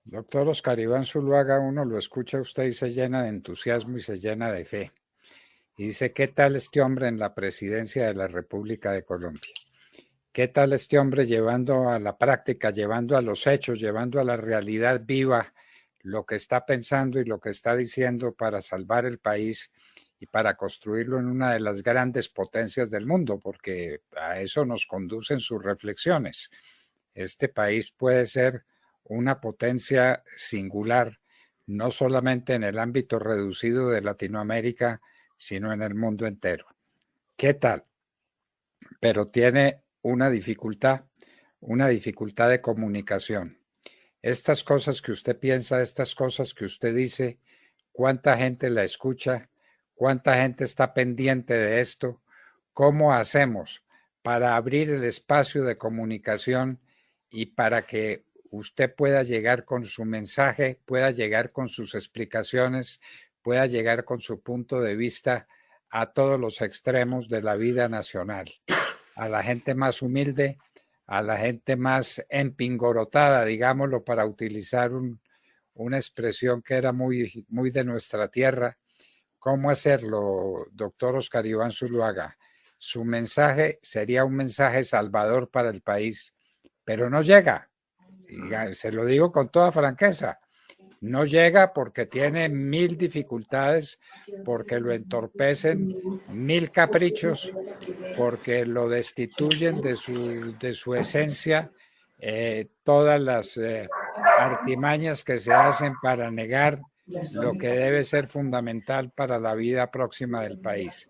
Doctor Oscar Iván Zuluaga, uno lo escucha a usted y se llena de entusiasmo y se llena de fe. Y dice, ¿qué tal este hombre en la presidencia de la República de Colombia? ¿Qué tal este hombre llevando a la práctica, llevando a los hechos, llevando a la realidad viva lo que está pensando y lo que está diciendo para salvar el país y para construirlo en una de las grandes potencias del mundo? Porque a eso nos conducen sus reflexiones. Este país puede ser una potencia singular, no solamente en el ámbito reducido de Latinoamérica, sino en el mundo entero. ¿Qué tal? Pero tiene una dificultad de comunicación. Estas cosas que usted piensa, estas cosas que usted dice, ¿cuánta gente la escucha? ¿Cuánta gente está pendiente de esto? ¿Cómo hacemos para abrir el espacio de comunicación y para que usted pueda llegar con su mensaje, pueda llegar con sus explicaciones, pueda llegar con su punto de vista a todos los extremos de la vida nacional? A la gente más humilde, a la gente más empingorotada, digámoslo, para utilizar una expresión que era muy de nuestra tierra. ¿Cómo hacerlo, doctor Oscar Iván Zuluaga? Su mensaje sería un mensaje salvador para el país, pero no llega. Se lo digo con toda franqueza. No llega porque tiene mil dificultades, porque lo entorpecen mil caprichos, porque lo destituyen de su esencia, todas las artimañas que se hacen para negar lo que debe ser fundamental para la vida próxima del país.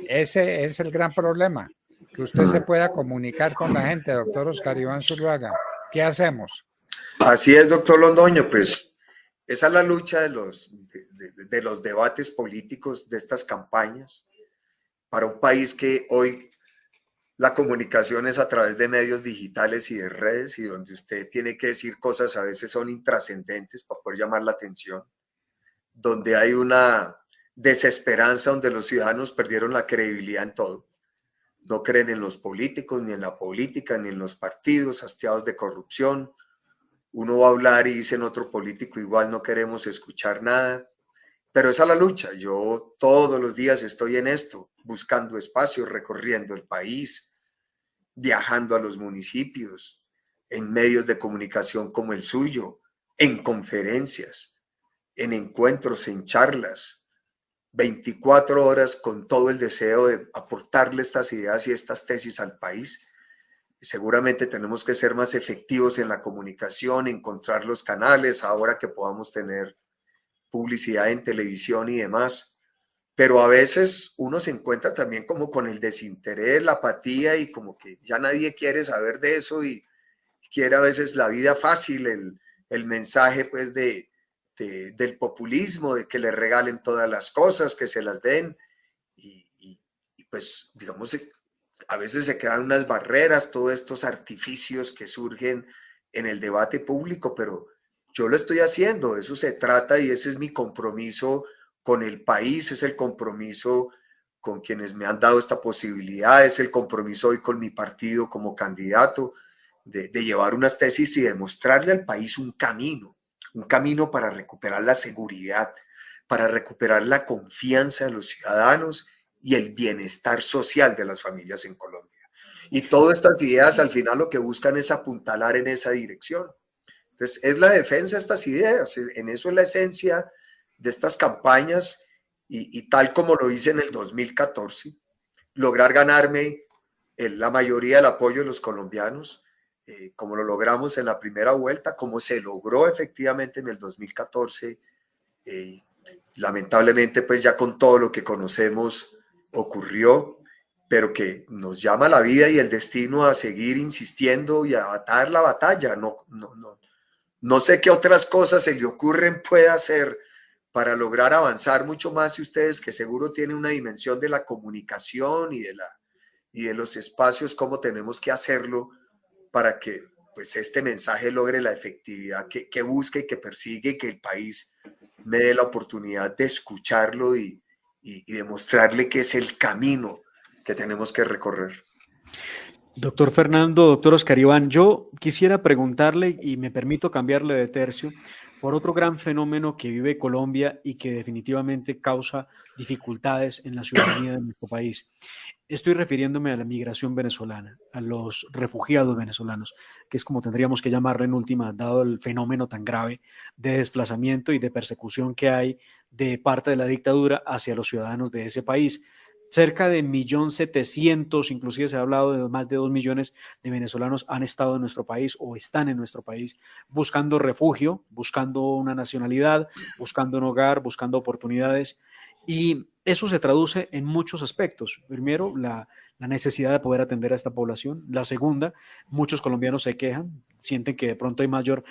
Ese es el gran problema, que usted se pueda comunicar con la gente, doctor Oscar Iván Zuluaga. ¿Qué hacemos? Así es, doctor Londoño, pues esa es la lucha de los debates políticos, de estas campañas, para un país que hoy la comunicación es a través de medios digitales y de redes, y donde usted tiene que decir cosas a veces son intrascendentes para poder llamar la atención, donde hay una desesperanza, donde los ciudadanos perdieron la credibilidad en todo. No creen en los políticos, ni en la política, ni en los partidos hastiados de corrupción. Uno va a hablar y dicen otro político, igual no queremos escuchar nada. Pero esa es la lucha. Yo todos los días estoy en esto, buscando espacios, recorriendo el país, viajando a los municipios, en medios de comunicación como el suyo, en conferencias, en encuentros, en charlas, 24 horas con todo el deseo de aportarle estas ideas y estas tesis al país. Seguramente tenemos que ser más efectivos en la comunicación, encontrar los canales, ahora que podamos tener publicidad en televisión y demás. Pero a veces uno se encuentra también como con el desinterés, la apatía, y como que ya nadie quiere saber de eso y quiere a veces la vida fácil, el mensaje pues del populismo, de que le regalen todas las cosas, que se las den, y pues digamos, a veces se crean unas barreras, todos estos artificios que surgen en el debate público, pero yo lo estoy haciendo, eso se trata, y ese es mi compromiso con el país, es el compromiso con quienes me han dado esta posibilidad, es el compromiso hoy con mi partido como candidato, de llevar unas tesis y demostrarle al país un camino para recuperar la seguridad, para recuperar la confianza de los ciudadanos y el bienestar social de las familias en Colombia. Y todas estas ideas al final lo que buscan es apuntalar en esa dirección. Entonces, es la defensa de estas ideas, en eso es la esencia de estas campañas, y tal como lo hice en el 2014, lograr ganarme la mayoría del apoyo de los colombianos, como lo logramos en la primera vuelta, como se logró efectivamente en el 2014, lamentablemente pues ya con todo lo que conocemos ocurrió, pero que nos llama la vida y el destino a seguir insistiendo y a dar la batalla. No sé qué otras cosas se le ocurren puede hacer para lograr avanzar mucho más, y ustedes que seguro tienen una dimensión de la comunicación y de los espacios, cómo tenemos que hacerlo para que pues este mensaje logre la efectividad que busca y que persigue, y que el país me dé la oportunidad de escucharlo y demostrarle que es el camino que tenemos que recorrer. Doctor Fernando, doctor Oscar Iván, yo quisiera preguntarle, y me permito cambiarle de tercio, por otro gran fenómeno que vive Colombia y que definitivamente causa dificultades en la ciudadanía de nuestro país. Estoy refiriéndome a la migración venezolana, a los refugiados venezolanos, que es como tendríamos que llamarle en última, dado el fenómeno tan grave de desplazamiento y de persecución que hay de parte de la dictadura hacia los ciudadanos de ese país. Cerca de 1.700.000, inclusive se ha hablado de más de 2 millones de venezolanos han estado en nuestro país o están en nuestro país buscando refugio, buscando una nacionalidad, buscando un hogar, buscando oportunidades. Y eso se traduce en muchos aspectos. Primero, la necesidad de poder atender a esta población. La segunda, muchos colombianos se quejan, sienten que de pronto hay mayor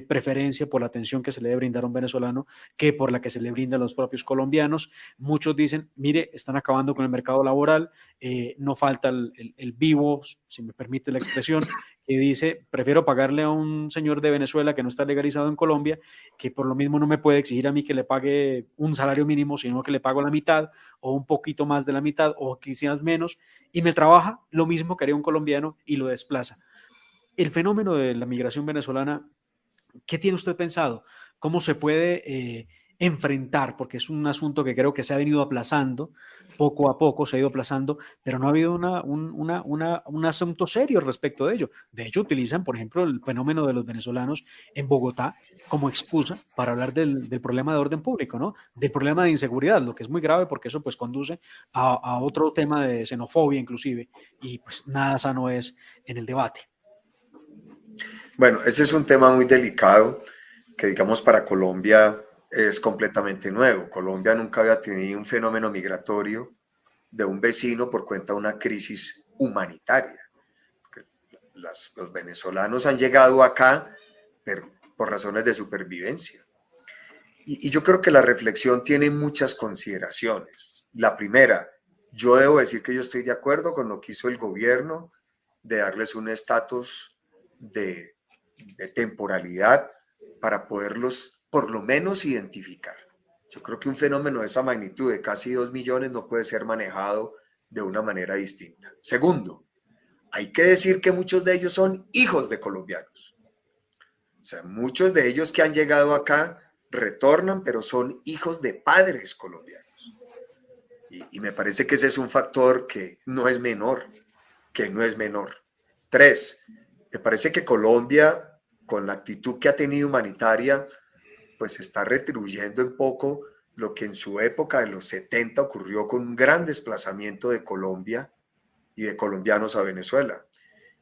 preferencia por la atención que se le debe brindar a un venezolano que por la que se le brinda a los propios colombianos. Muchos dicen, mire, están acabando con el mercado laboral, no falta el vivo, si me permite la expresión, que dice, prefiero pagarle a un señor de Venezuela que no está legalizado en Colombia, que por lo mismo no me puede exigir a mí que le pague un salario mínimo, sino que le pago la mitad o un poquito más de la mitad o quizás menos, y me trabaja lo mismo que haría un colombiano y lo desplaza. El fenómeno de la migración venezolana, ¿qué tiene usted pensado? ¿Cómo se puede enfrentar? Porque es un asunto que creo que se ha venido aplazando, poco a poco se ha ido aplazando, pero no ha habido un asunto serio respecto de ello. De hecho, utilizan, por ejemplo, el fenómeno de los venezolanos en Bogotá como excusa para hablar del problema de orden público, ¿no? Del problema de inseguridad, lo que es muy grave porque eso pues conduce a otro tema de xenofobia inclusive, y pues nada sano es en el debate. Bueno, ese es un tema muy delicado que, digamos, para Colombia es completamente nuevo. Colombia nunca había tenido un fenómeno migratorio de un vecino por cuenta de una crisis humanitaria. Los venezolanos han llegado acá por razones de supervivencia. Y yo creo que la reflexión tiene muchas consideraciones. La primera, yo debo decir que yo estoy de acuerdo con lo que hizo el gobierno de darles un estatus de temporalidad para poderlos por lo menos identificar. Yo creo que un fenómeno de esa magnitud de casi 2 millones no puede ser manejado de una manera distinta. Segundo, hay que decir que muchos de ellos son hijos de colombianos. O sea, muchos de ellos que han llegado acá retornan, pero son hijos de padres colombianos. Y me parece que ese es un factor que no es menor, Tres, me parece que Colombia, con la actitud que ha tenido humanitaria, pues está retribuyendo un poco lo que en su época de los 70 ocurrió con un gran desplazamiento de Colombia y de colombianos a Venezuela,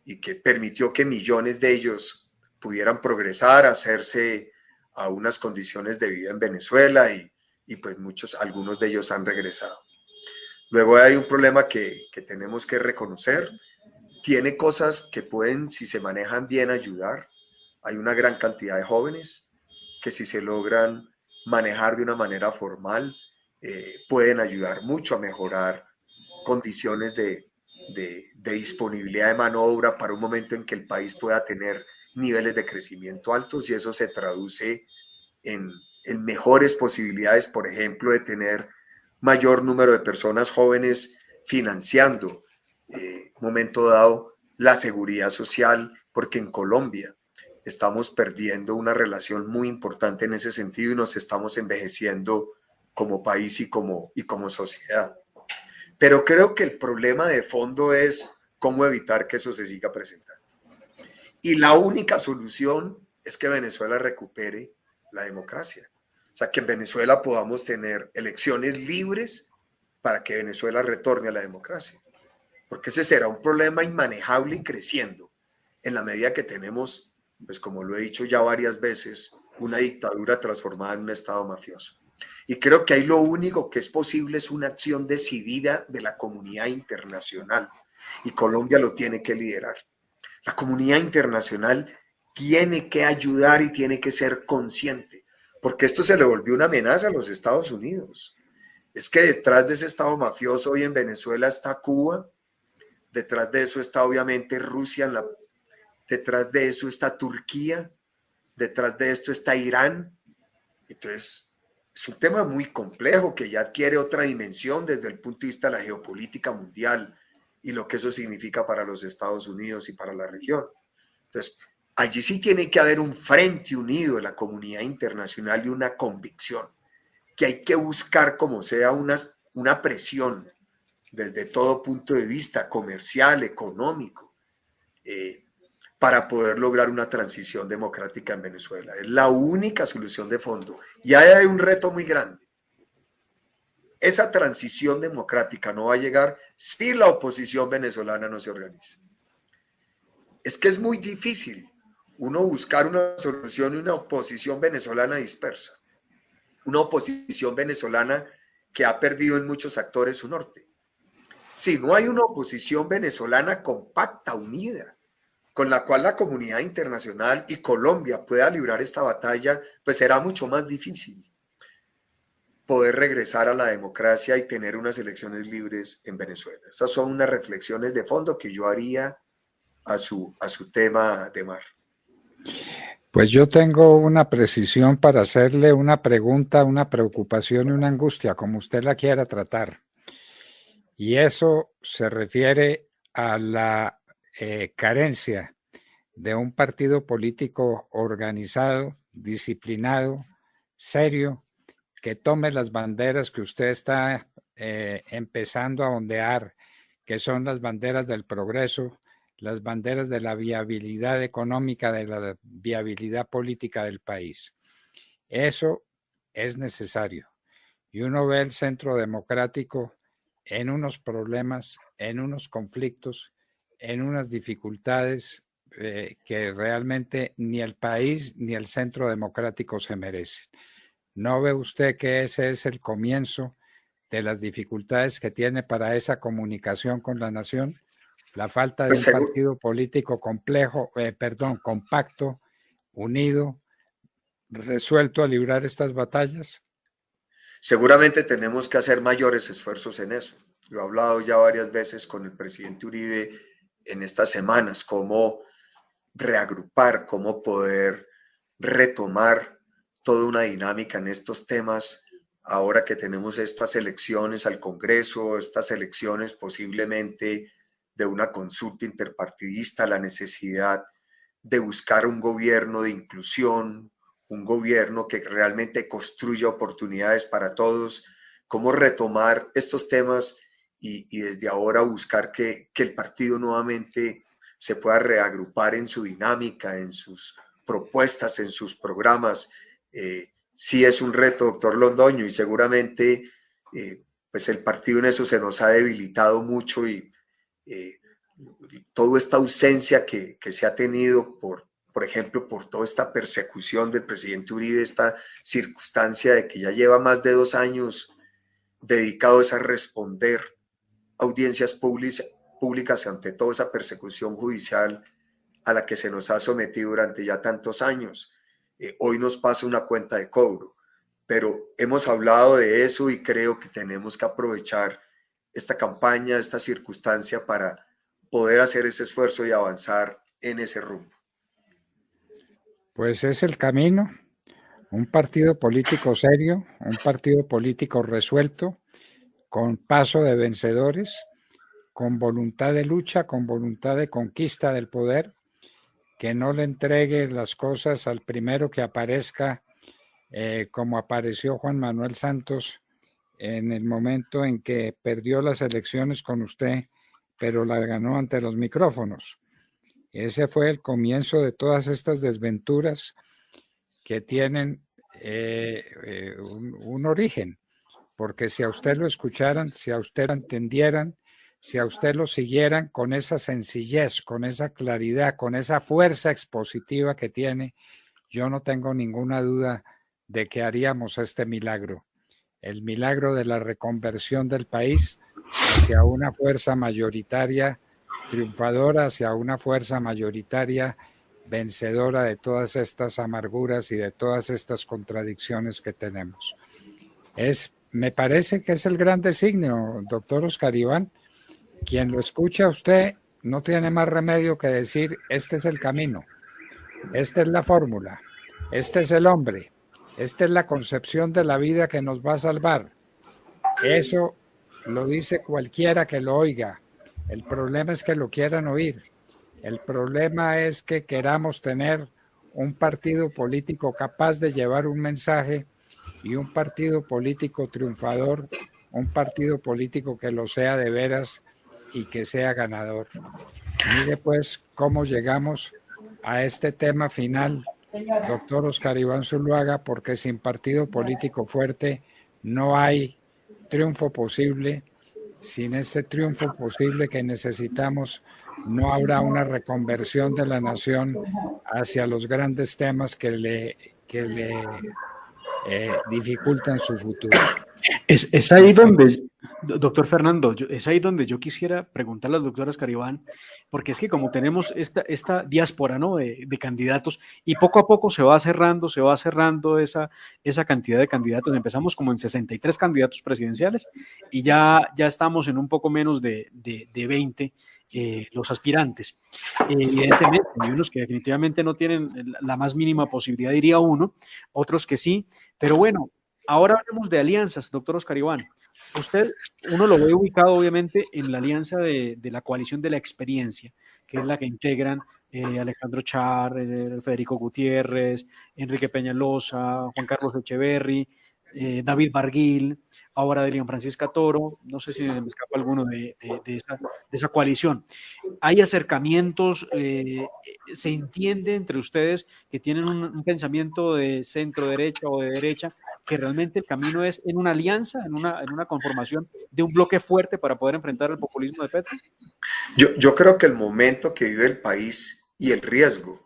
y que permitió que millones de ellos pudieran progresar, hacerse a unas condiciones de vida en Venezuela y pues algunos de ellos han regresado. Luego hay un problema que tenemos que reconocer. Tiene cosas que pueden, si se manejan bien, ayudar. Hay una gran cantidad de jóvenes que si se logran manejar de una manera formal, pueden ayudar mucho a mejorar condiciones de disponibilidad de mano de obra para un momento en que el país pueda tener niveles de crecimiento altos, y eso se traduce en mejores posibilidades, por ejemplo, de tener mayor número de personas jóvenes financiando momento dado la seguridad social, porque en Colombia estamos perdiendo una relación muy importante en ese sentido y nos estamos envejeciendo como país y como sociedad. Pero creo que el problema de fondo es cómo evitar que eso se siga presentando. Y la única solución es que Venezuela recupere la democracia. O sea, que en Venezuela podamos tener elecciones libres para que Venezuela retorne a la democracia. Porque ese será un problema inmanejable y creciendo en la medida que tenemos, pues como lo he dicho ya varias veces, una dictadura transformada en un estado mafioso. Y creo que ahí lo único que es posible es una acción decidida de la comunidad internacional, y Colombia lo tiene que liderar. La comunidad internacional tiene que ayudar y tiene que ser consciente, porque esto se le volvió una amenaza a los Estados Unidos. Es que detrás de ese estado mafioso hoy en Venezuela está Cuba, detrás de eso está obviamente Rusia, detrás de eso está Turquía, detrás de esto está Irán. Entonces, es un tema muy complejo que ya adquiere otra dimensión desde el punto de vista de la geopolítica mundial. y lo que eso significa para los Estados Unidos y para la región. Entonces, allí sí tiene que haber un frente unido de la comunidad internacional y una convicción que hay que buscar como sea una presión desde todo punto de vista comercial, económico, para poder lograr una transición democrática en Venezuela. Es la única solución de fondo. Y hay un reto muy grande. Esa transición democrática no va a llegar si la oposición venezolana no se organiza. Es que es muy difícil uno buscar una solución y una oposición venezolana dispersa. Una oposición venezolana que ha perdido en muchos actores su norte. Si no hay una oposición venezolana compacta, unida, con la cual la comunidad internacional y Colombia pueda librar esta batalla, pues será mucho más difícil poder regresar a la democracia y tener unas elecciones libres en Venezuela. Esas son unas reflexiones de fondo que yo haría a su tema de Mar. Pues yo tengo una precisión para hacerle una pregunta, una preocupación y una angustia, como usted la quiera tratar. Y eso se refiere a la carencia de un partido político organizado, disciplinado, serio, que tome las banderas que usted está empezando a ondear, que son las banderas del progreso, las banderas de la viabilidad económica, de la viabilidad política del país. Eso es necesario. Y uno ve el centro democrático en unos problemas, en unos conflictos, en unas dificultades que realmente ni el país ni el centro democrático se merecen. ¿No ve usted que ese es el comienzo de las dificultades que tiene para esa comunicación con la nación? La falta de un partido político compacto, unido, resuelto a librar estas batallas. Seguramente tenemos que hacer mayores esfuerzos en eso. Yo he hablado ya varias veces con el presidente Uribe en estas semanas, cómo reagrupar, cómo poder retomar toda una dinámica en estos temas, ahora que tenemos estas elecciones al Congreso, estas elecciones posiblemente de una consulta interpartidista, la necesidad de buscar un gobierno de inclusión, un gobierno que realmente construya oportunidades para todos, cómo retomar estos temas y desde ahora buscar que el partido nuevamente se pueda reagrupar en su dinámica, en sus propuestas, en sus programas. Sí es un reto, doctor Londoño, y seguramente pues el partido en eso se nos ha debilitado mucho y toda esta ausencia que se ha tenido por ejemplo, por toda esta persecución del presidente Uribe, esta circunstancia de que ya lleva más de 2 años dedicados a responder audiencias públicas ante toda esa persecución judicial a la que se nos ha sometido durante ya tantos años. Hoy nos pasa una cuenta de cobro, pero hemos hablado de eso y creo que tenemos que aprovechar esta campaña, esta circunstancia para poder hacer ese esfuerzo y avanzar en ese rumbo. Pues es el camino, un partido político serio, un partido político resuelto, con paso de vencedores, con voluntad de lucha, con voluntad de conquista del poder, que no le entregue las cosas al primero que aparezca, como apareció Juan Manuel Santos en el momento en que perdió las elecciones con usted, pero la ganó ante los micrófonos. Ese fue el comienzo de todas estas desventuras que tienen un origen, porque si a usted lo escucharan, si a usted lo entendieran, si a usted lo siguieran con esa sencillez, con esa claridad, con esa fuerza expositiva que tiene, yo no tengo ninguna duda de que haríamos este milagro, el milagro de la reconversión del país hacia una fuerza mayoritaria triunfadora, hacia una fuerza mayoritaria vencedora de todas estas amarguras y de todas estas contradicciones que tenemos. Me parece que es el gran designio, doctor Oscar Iván. Quien lo escucha a usted no tiene más remedio que decir, este es el camino, esta es la fórmula, este es el hombre, esta es la concepción de la vida que nos va a salvar. Eso lo dice cualquiera que lo oiga, El problema es que lo quieran oír. El problema es que queramos tener un partido político capaz de llevar un mensaje y un partido político triunfador, un partido político que lo sea de veras y que sea ganador. Mire pues cómo llegamos a este tema final, doctor Oscar Iván Zuluaga, porque sin partido político fuerte no hay triunfo posible. Sin ese triunfo posible que necesitamos, no habrá una reconversión de la nación hacia los grandes temas que le dificultan su futuro. Es ahí donde, doctor Fernando, es ahí donde yo quisiera preguntarle al doctor Oscar Iván, porque es que como tenemos esta diáspora, ¿no?, de candidatos, y poco a poco se va cerrando esa cantidad de candidatos. Empezamos como en 63 candidatos presidenciales y ya estamos en un poco menos de 20 los aspirantes. Evidentemente, hay unos que definitivamente no tienen la más mínima posibilidad, diría uno, otros que sí, pero bueno, ahora hablemos de alianzas, doctor Oscar Iván. Uno lo ve ubicado obviamente en la alianza de la coalición de la experiencia, que es la que integran Alejandro Char, Federico Gutiérrez, Enrique Peñalosa, Juan Carlos Echeverry, David Barguil, ahora Dilian Francisca Toro, no sé si me escapa alguno de esa coalición. ¿Hay acercamientos? ¿Se entiende entre ustedes que tienen un pensamiento de centro derecha o de derecha, que realmente el camino es en una alianza, en una conformación de un bloque fuerte para poder enfrentar el populismo de Petro? Yo creo que el momento que vive el país y el riesgo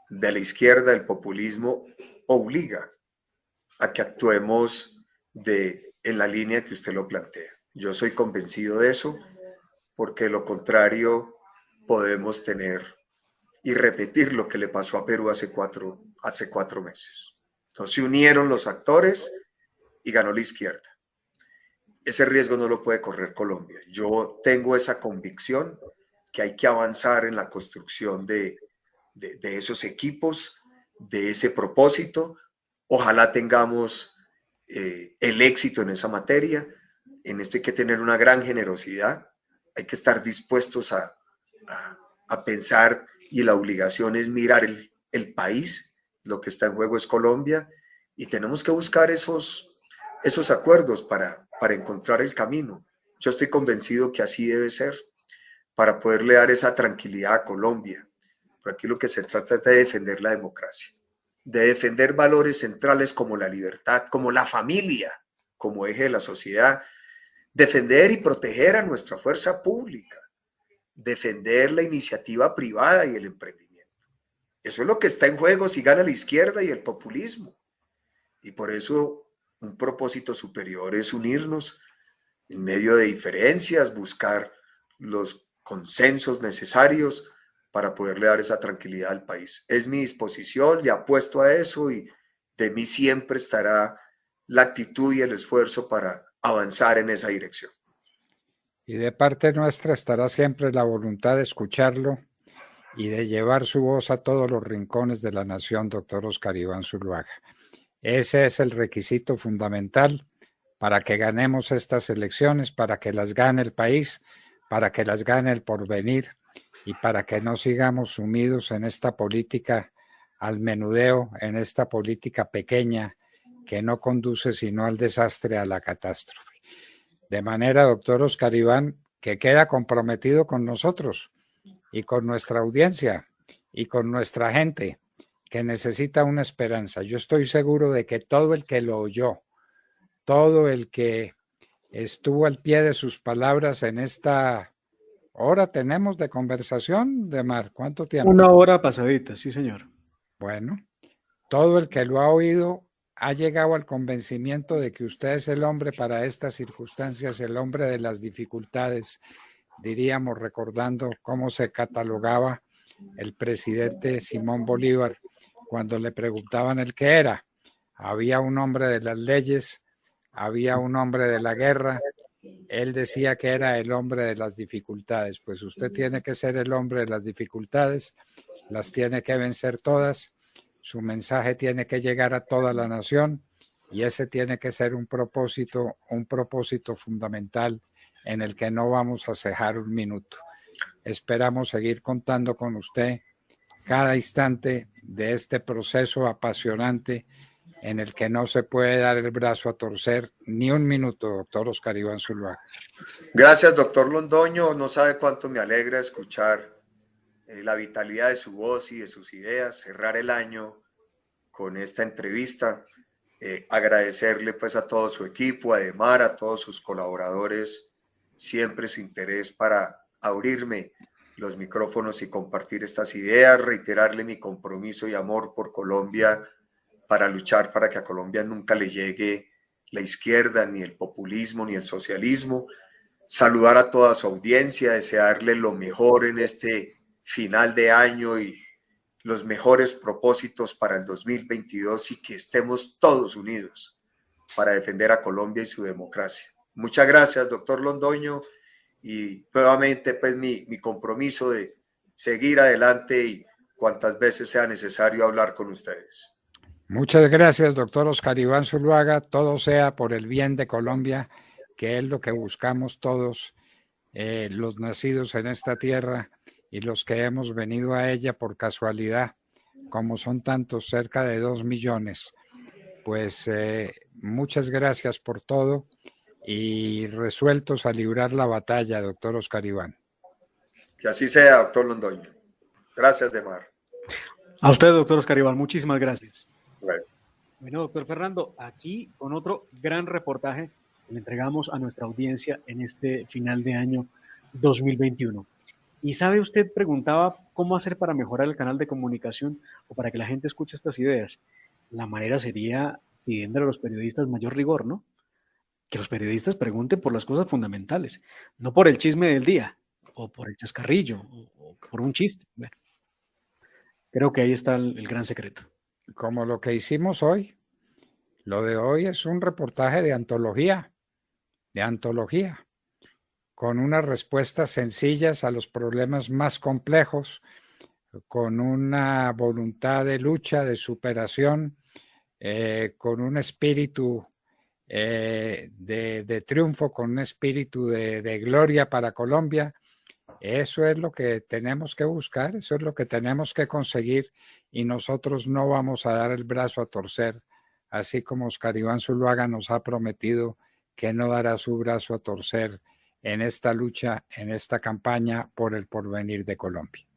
de la izquierda, del populismo, obliga a que actuemos en la línea que usted lo plantea. Yo soy convencido de eso, porque de lo contrario podemos tener y repetir lo que le pasó a Perú hace cuatro meses. Entonces se unieron los actores y ganó la izquierda. Ese riesgo no lo puede correr Colombia. Yo tengo esa convicción que hay que avanzar en la construcción de esos equipos, de ese propósito. Ojalá tengamos el éxito en esa materia. En esto hay que tener una gran generosidad. Hay que estar dispuestos a pensar, y la obligación es mirar el país. Lo que está en juego es Colombia y tenemos que buscar esos acuerdos para encontrar el camino. Yo estoy convencido que así debe ser, para poderle dar esa tranquilidad a Colombia. Pero aquí lo que se trata es de defender la democracia, de defender valores centrales como la libertad, como la familia, como eje de la sociedad, defender y proteger a nuestra fuerza pública, defender la iniciativa privada y el emprendimiento. Eso es lo que está en juego si gana la izquierda y el populismo. Y por eso un propósito superior es unirnos en medio de diferencias, buscar los consensos necesarios para poderle dar esa tranquilidad al país. Es mi disposición y apuesto a eso, y de mí siempre estará la actitud y el esfuerzo para avanzar en esa dirección. Y de parte nuestra estará siempre la voluntad de escucharlo y de llevar su voz a todos los rincones de la nación, doctor Oscar Iván Zuluaga. Ese es el requisito fundamental para que ganemos estas elecciones, para que las gane el país, para que las gane el porvenir y para que no sigamos sumidos en esta política al menudeo, en esta política pequeña que no conduce sino al desastre, a la catástrofe. De manera, doctor Oscar Iván, que queda comprometido con nosotros y con nuestra audiencia y con nuestra gente, que necesita una esperanza. Yo estoy seguro de que todo el que lo oyó, todo el que estuvo al pie de sus palabras en esta hora tenemos de conversación, Demar, ¿cuánto tiempo? 1 hora pasadita, sí, señor. Bueno, todo el que lo ha oído ha llegado al convencimiento de que usted es el hombre para estas circunstancias, el hombre de las dificultades, diríamos, recordando cómo se catalogaba el presidente Simón Bolívar cuando le preguntaban el qué era. Había un hombre de las leyes, había un hombre de la guerra. Él decía que era el hombre de las dificultades. Pues usted tiene que ser el hombre de las dificultades, las tiene que vencer todas. Su mensaje tiene que llegar a toda la nación y ese tiene que ser un propósito fundamental en el que no vamos a cejar un minuto. Esperamos seguir contando con usted cada instante de este proceso apasionante en el que no se puede dar el brazo a torcer ni un minuto, doctor Oscar Iván Zuluaga. Gracias, doctor Londoño. No sabe cuánto me alegra escuchar la vitalidad de su voz y de sus ideas, cerrar el año con esta entrevista. Agradecerle pues a todo su equipo, a Edmar, a todos sus colaboradores, siempre su interés para abrirme los micrófonos y compartir estas ideas, reiterarle mi compromiso y amor por Colombia, para luchar para que a Colombia nunca le llegue la izquierda, ni el populismo, ni el socialismo. Saludar a toda su audiencia, desearle lo mejor en este final de año y los mejores propósitos para el 2022 y que estemos todos unidos para defender a Colombia y su democracia. Muchas gracias, doctor Londoño, y nuevamente pues mi compromiso de seguir adelante y cuantas veces sea necesario hablar con ustedes. Muchas gracias, doctor Oscar Iván Zuluaga. Todo sea por el bien de Colombia, que es lo que buscamos todos, los nacidos en esta tierra y los que hemos venido a ella por casualidad, como son tantos, cerca de 2 millones. Pues muchas gracias por todo y resueltos a librar la batalla, doctor Oscar Iván. Que así sea, doctor Londoño. Gracias, Edmar. A usted, doctor Oscar Iván, muchísimas gracias. Bueno, doctor Fernando, aquí con otro gran reportaje que le entregamos a nuestra audiencia en este final de año 2021. Y sabe, usted preguntaba cómo hacer para mejorar el canal de comunicación o para que la gente escuche estas ideas. La manera sería pidiéndole a los periodistas mayor rigor, ¿no? Que los periodistas pregunten por las cosas fundamentales, no por el chisme del día, o por el chascarrillo, o por un chiste. Bueno, creo que ahí está el gran secreto. Como lo que hicimos hoy. Lo de hoy es un reportaje de antología, con unas respuestas sencillas a los problemas más complejos, con una voluntad de lucha, de superación, con un espíritu de triunfo, con un espíritu de gloria para Colombia. Eso es lo que tenemos que buscar, eso es lo que tenemos que conseguir y nosotros no vamos a dar el brazo a torcer, así como Oscar Iván Zuluaga nos ha prometido que no dará su brazo a torcer en esta lucha, en esta campaña por el porvenir de Colombia.